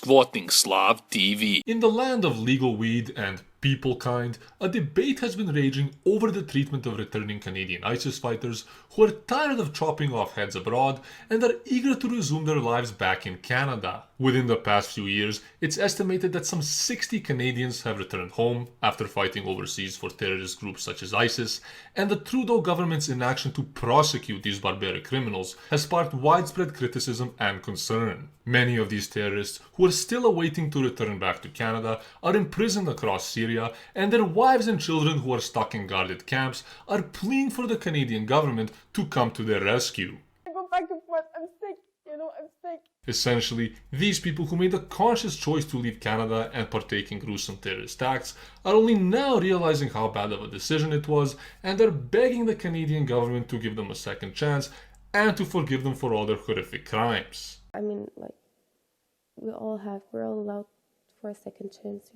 Squatting Slav TV. In the land of legal weed and people kind, a debate has been raging over the treatment of returning Canadian ISIS fighters who are tired of chopping off heads abroad and are eager to resume their lives back in Canada. Within the past few years, it's estimated that some 60 Canadians have returned home after fighting overseas for terrorist groups such as ISIS, and the Trudeau government's inaction to prosecute these barbaric criminals has sparked widespread criticism and concern. Many of these terrorists, who are still awaiting to return back to Canada, are imprisoned across Syria, and their wives and children who are stuck in guarded camps are pleading for the Canadian government to come to their rescue. I go back and forth. I'm sick. I'm sick. Essentially, these people who made a conscious choice to leave Canada and partake in gruesome terrorist acts are only now realizing how bad of a decision it was, and are begging the Canadian government to give them a second chance and to forgive them for all their horrific crimes. I mean, like, we're all allowed for a second chance,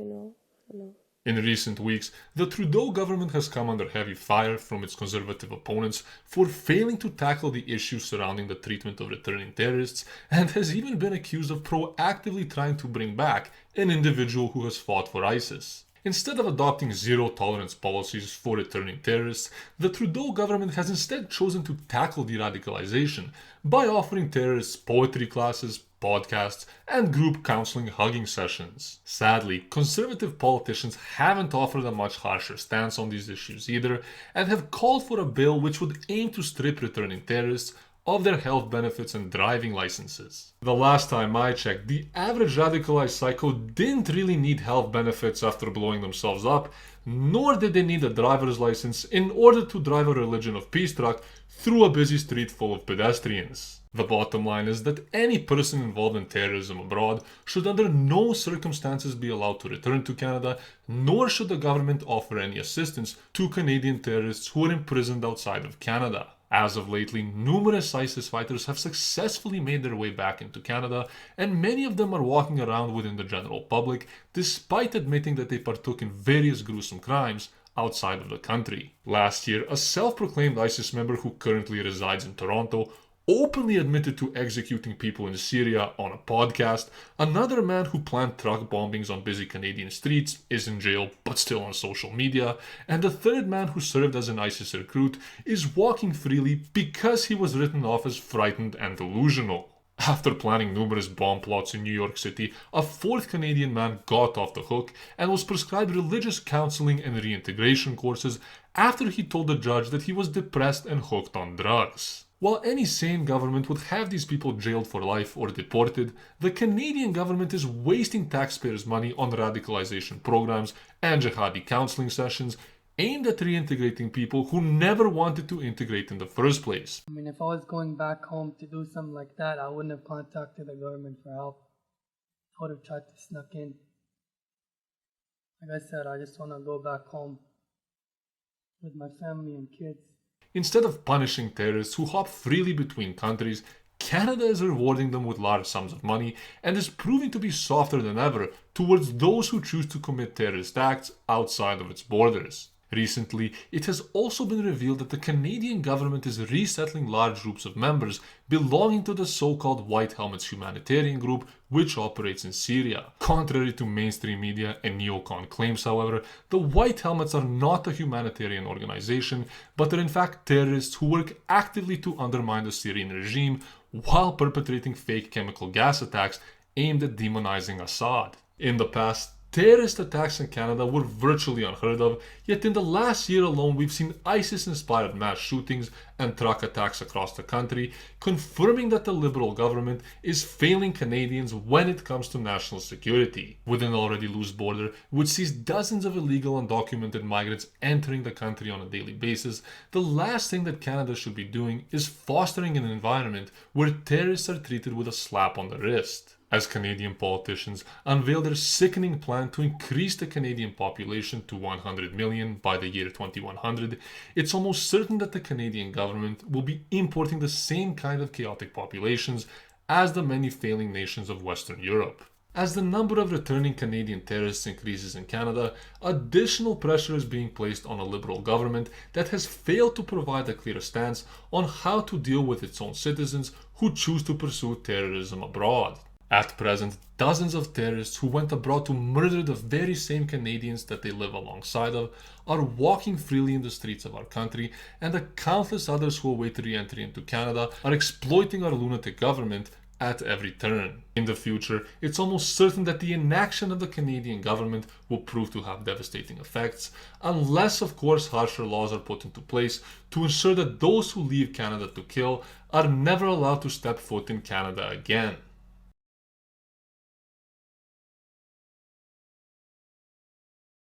In recent weeks, the Trudeau government has come under heavy fire from its conservative opponents for failing to tackle the issues surrounding the treatment of returning terrorists, and has even been accused of proactively trying to bring back an individual who has fought for ISIS. Instead of adopting zero-tolerance policies for returning terrorists, the Trudeau government has instead chosen to tackle de-radicalization by offering terrorists poetry classes, podcasts, and group counseling hugging sessions. Sadly, conservative politicians haven't offered a much harsher stance on these issues either, and have called for a bill which would aim to strip returning terrorists of their health benefits and driving licenses. The last time I checked, the average radicalized psycho didn't really need health benefits after blowing themselves up, nor did they need a driver's license in order to drive a Religion of Peace truck through a busy street full of pedestrians. The bottom line is that any person involved in terrorism abroad should under no circumstances be allowed to return to Canada, nor should the government offer any assistance to Canadian terrorists who are imprisoned outside of Canada. As of lately, numerous ISIS fighters have successfully made their way back into Canada, and many of them are walking around within the general public, despite admitting that they partook in various gruesome crimes outside of the country. Last year, a self-proclaimed ISIS member who currently resides in Toronto openly admitted to executing people in Syria on a podcast. Another man who planned truck bombings on busy Canadian streets is in jail but still on social media. And a third man who served as an ISIS recruit is walking freely because he was written off as frightened and delusional. After planning numerous bomb plots in New York City, a fourth Canadian man got off the hook and was prescribed religious counseling and reintegration courses after he told the judge that he was depressed and hooked on drugs. While any sane government would have these people jailed for life or deported, the Canadian government is wasting taxpayers' money on radicalization programs and jihadi counseling sessions aimed at reintegrating people who never wanted to integrate in the first place. I mean, if I was going back home to do something like that, I wouldn't have contacted the government for help. I would have tried to sneak in. Like I said, I just want to go back home with my family and kids. Instead of punishing terrorists who hop freely between countries, Canada is rewarding them with large sums of money and is proving to be softer than ever towards those who choose to commit terrorist acts outside of its borders. Recently, it has also been revealed that the Canadian government is resettling large groups of members belonging to the so-called White Helmets humanitarian group which operates in Syria. Contrary to mainstream media and neocon claims, however, the White Helmets are not a humanitarian organization, but are in fact terrorists who work actively to undermine the Syrian regime while perpetrating fake chemical gas attacks aimed at demonizing Assad. In the past, terrorist attacks in Canada were virtually unheard of, yet in the last year alone we've seen ISIS-inspired mass shootings and truck attacks across the country, confirming that the Liberal government is failing Canadians when it comes to national security. With an already loose border, which sees dozens of illegal undocumented migrants entering the country on a daily basis, the last thing that Canada should be doing is fostering an environment where terrorists are treated with a slap on the wrist. As Canadian politicians unveil their sickening plan to increase the Canadian population to 100 million by the year 2100, it's almost certain that the Canadian government will be importing the same kind of chaotic populations as the many failing nations of Western Europe. As the number of returning Canadian terrorists increases in Canada, additional pressure is being placed on a Liberal government that has failed to provide a clear stance on how to deal with its own citizens who choose to pursue terrorism abroad. At present, dozens of terrorists who went abroad to murder the very same Canadians that they live alongside of are walking freely in the streets of our country, and the countless others who await re-entry into Canada are exploiting our lunatic government at every turn. In the future, it's almost certain that the inaction of the Canadian government will prove to have devastating effects, unless of course harsher laws are put into place to ensure that those who leave Canada to kill are never allowed to step foot in Canada again.